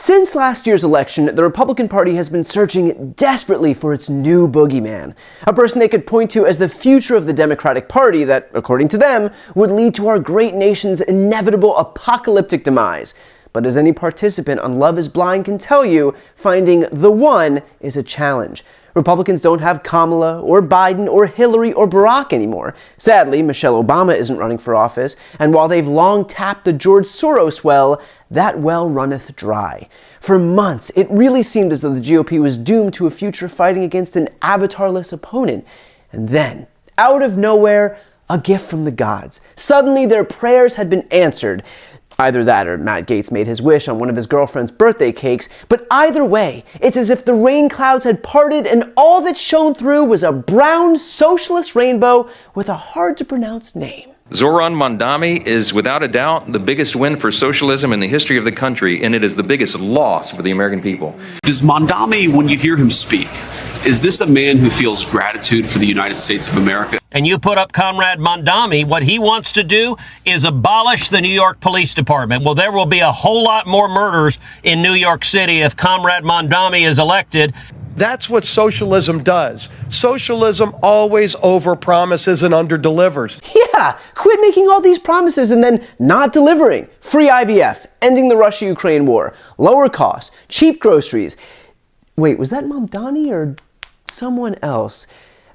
Since last year's election, the Republican Party has been searching desperately for its new boogeyman, a person they could point to as the future of the Democratic Party that, according to them, would lead to our great nation's inevitable apocalyptic demise. But as any participant on Love is Blind can tell you, finding the one is a challenge. Republicans don't have Kamala, or Biden, or Hillary, or Barack anymore. Sadly, Michelle Obama isn't running for office, and while they've long tapped the George Soros well, that well runneth dry. For months, it really seemed as though the GOP was doomed to a future fighting against an avatarless opponent. And then, out of nowhere, a gift from the gods. Suddenly, their prayers had been answered. Either that or Matt Gaetz made his wish on one of his girlfriend's birthday cakes, but either way, it's as if the rain clouds had parted and all that shone through was a brown socialist rainbow with a hard-to-pronounce name. Zoran Mondani is without a doubt the biggest win for socialism in the history of the country, and it is the biggest loss for the American people. Does Mondani, when you hear him speak, is this a man who feels gratitude for the United States of America? And you put up Comrade Mondani, what he wants to do is abolish the New York Police Department. Well, there will be a whole lot more murders in New York City if Comrade Mondani is elected. That's what socialism does. Socialism always overpromises and underdelivers. Yeah, quit making all these promises and then not delivering. Free IVF, ending the Russia-Ukraine war, lower costs, cheap groceries. Wait, was that Mamdani or someone else?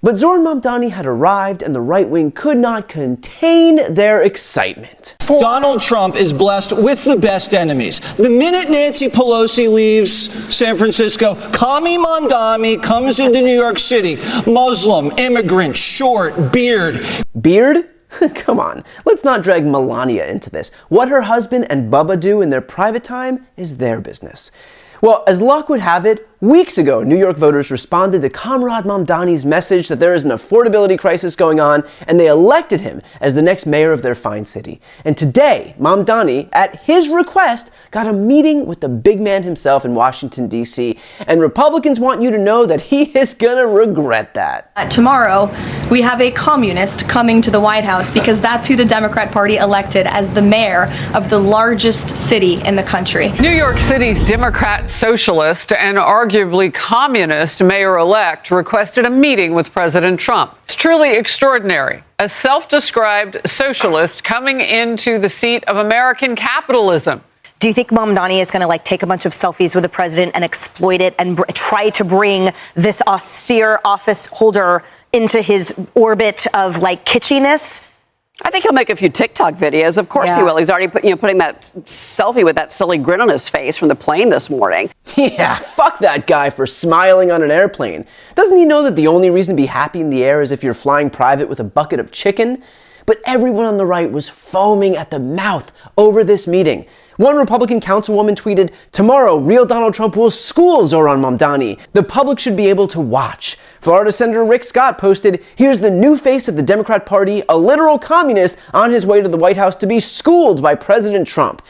But Zoran Mamdani had arrived and the right wing could not contain their excitement. Donald Trump is blessed with the best enemies. The minute Nancy Pelosi leaves San Francisco, Kami Mondani comes into New York City. Muslim, immigrant, short, beard. Beard? Come on, let's not drag Melania into this. What her husband and Bubba do in their private time is their business. Well, as luck would have it, weeks ago, New York voters responded to Comrade Mamdani's message that there is an affordability crisis going on, and they elected him as the next mayor of their fine city. And today, Mamdani, at his request, got a meeting with the big man himself in Washington, D.C., and Republicans want you to know that he is gonna regret that. Tomorrow, we have a communist coming to the White House because that's who the Democrat Party elected as the mayor of the largest city in the country. New York City's Democrat socialist and arguably communist mayor-elect requested a meeting with President Trump. It's truly extraordinary. A self-described socialist coming into the seat of American capitalism. Do you think Mamdani is going to take a bunch of selfies with the president and exploit it and try to bring this austere office holder into his orbit of kitschiness? I think he'll make a few TikTok videos. Of course he will. He's already putting that selfie with that silly grin on his face from the plane this morning. Yeah, fuck that guy for smiling on an airplane. Doesn't he know that the only reason to be happy in the air is if you're flying private with a bucket of chicken? But everyone on the right was foaming at the mouth over this meeting. One Republican councilwoman tweeted, "Tomorrow, real Donald Trump will school Zoran Mamdani. The public should be able to watch." Florida Senator Rick Scott posted, "Here's the new face of the Democrat Party, a literal communist on his way to the White House to be schooled by President Trump."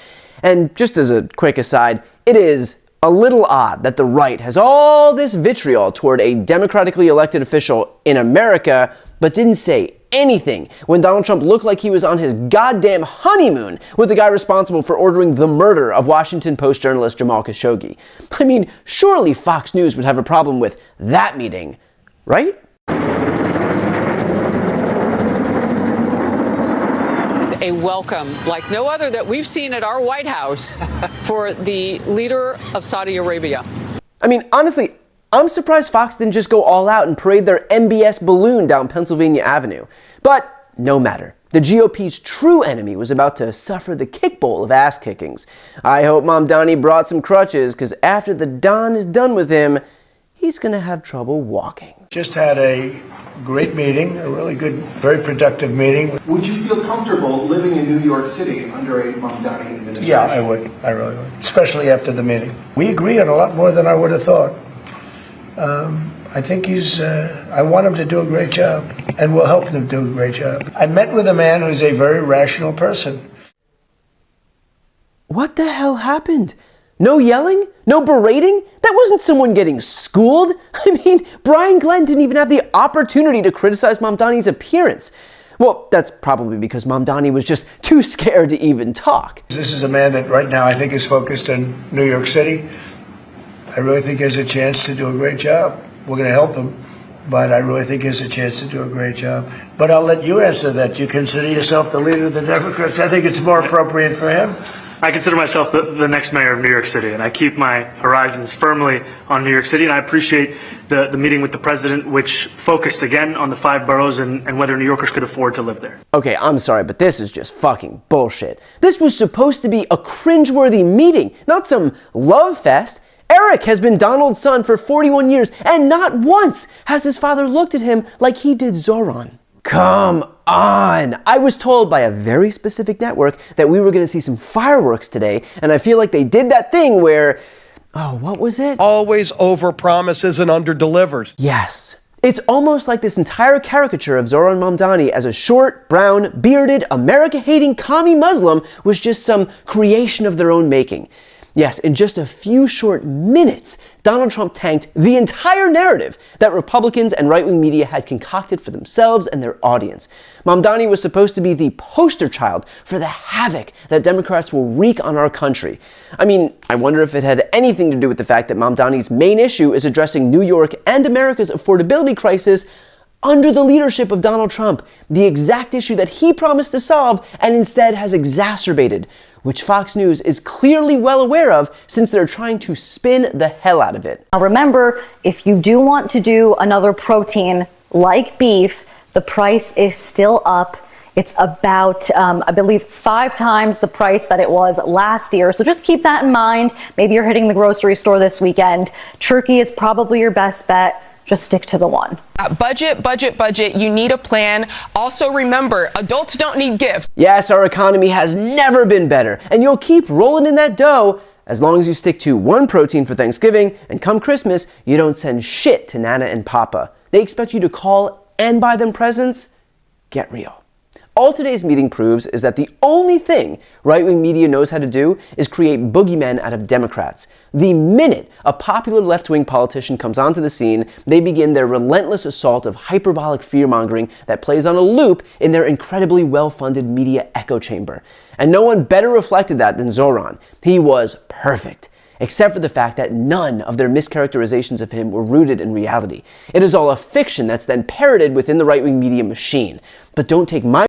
And just as a quick aside, it is a little odd that the right has all this vitriol toward a democratically elected official in America, but didn't say anything when Donald Trump looked like he was on his goddamn honeymoon with the guy responsible for ordering the murder of Washington Post journalist Jamal Khashoggi. I mean, surely Fox News would have a problem with that meeting, right? A welcome like no other that we've seen at our White House for the leader of Saudi Arabia. I mean, honestly, I'm surprised Fox didn't just go all out and parade their MBS balloon down Pennsylvania Avenue. But no matter. The GOP's true enemy was about to suffer the kick bowl of ass kickings. I hope Mamdani brought some crutches, because after the Don is done with him, he's gonna have trouble walking. Just had a great meeting, a really good, very productive meeting. Would you feel comfortable living in New York City under a Mamdani administration? Yeah, I would. I really would, especially after the meeting. We agree on a lot more than I would have thought. I think I want him to do a great job, and we'll help him do a great job. I met with a man who's a very rational person. What the hell happened? No yelling? No berating? That wasn't someone getting schooled. I mean, Brian Glenn didn't even have the opportunity to criticize Mamdani's appearance. Well, that's probably because Mamdani was just too scared to even talk. This is a man that right now I think is focused on New York City. I really think he has a chance to do a great job. We're going to help him, but I really think he has a chance to do a great job. But I'll let you answer that. You consider yourself the leader of the Democrats. I think it's more appropriate for him. I consider myself the next mayor of New York City, and I keep my horizons firmly on New York City, and I appreciate the meeting with the president, which focused again on the 5 boroughs and whether New Yorkers could afford to live there. Okay, I'm sorry, but this is just fucking bullshit. This was supposed to be a cringeworthy meeting, not some love fest. Eric has been Donald's son for 41 years, and not once has his father looked at him like he did Zoran. Come on! I was told by a very specific network that we were going to see some fireworks today, and I feel like they did that thing where... Oh, what was it? Always overpromises and underdelivers. Yes. It's almost like this entire caricature of Zoran Mamdani as a short, brown, bearded, America-hating commie Muslim was just some creation of their own making. Yes, in just a few short minutes, Donald Trump tanked the entire narrative that Republicans and right-wing media had concocted for themselves and their audience. Mamdani was supposed to be the poster child for the havoc that Democrats will wreak on our country. I mean, I wonder if it had anything to do with the fact that Mamdani's main issue is addressing New York and America's affordability crisis under the leadership of Donald Trump, the exact issue that he promised to solve and instead has exacerbated, which Fox News is clearly well aware of since they're trying to spin the hell out of it. Now remember, if you do want to do another protein like beef, the price is still up. It's about, I believe, 5 times the price that it was last year. So just keep that in mind. Maybe you're hitting the grocery store this weekend. Turkey is probably your best bet. Just stick to the one. Budget, budget, budget. You need a plan. Also remember, adults don't need gifts. Yes, our economy has never been better, and you'll keep rolling in that dough as long as you stick to one protein for Thanksgiving, and come Christmas, you don't send shit to Nana and Papa. They expect you to call and buy them presents? Get real. All today's meeting proves is that the only thing right-wing media knows how to do is create boogeymen out of Democrats. The minute a popular left-wing politician comes onto the scene, they begin their relentless assault of hyperbolic fear-mongering that plays on a loop in their incredibly well-funded media echo chamber. And no one better reflected that than Zoran. He was perfect. Except for the fact that none of their mischaracterizations of him were rooted in reality. It is all a fiction that's then parroted within the right-wing media machine. But don't take my